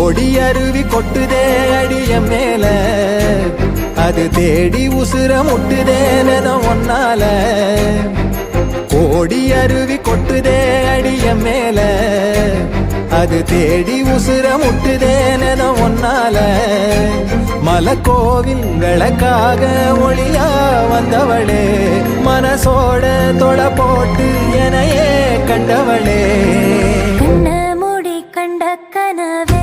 ஓடி அருவி கொட்டுதே அடிய மேல, அது தேடி உசுர முட்டுதேன ஒன்னால. ஓடி அருவி கொட்டுதே அடிய மேல, அது தேடி உசுர முட்டுதேன ஒன்னால. மலக்கோவில் விளக்காக ஒளியா வந்தவளே, மனசோட தொட போட்டு எனையே கண்டவளே. கண்ண மூடி கண்ட கனவே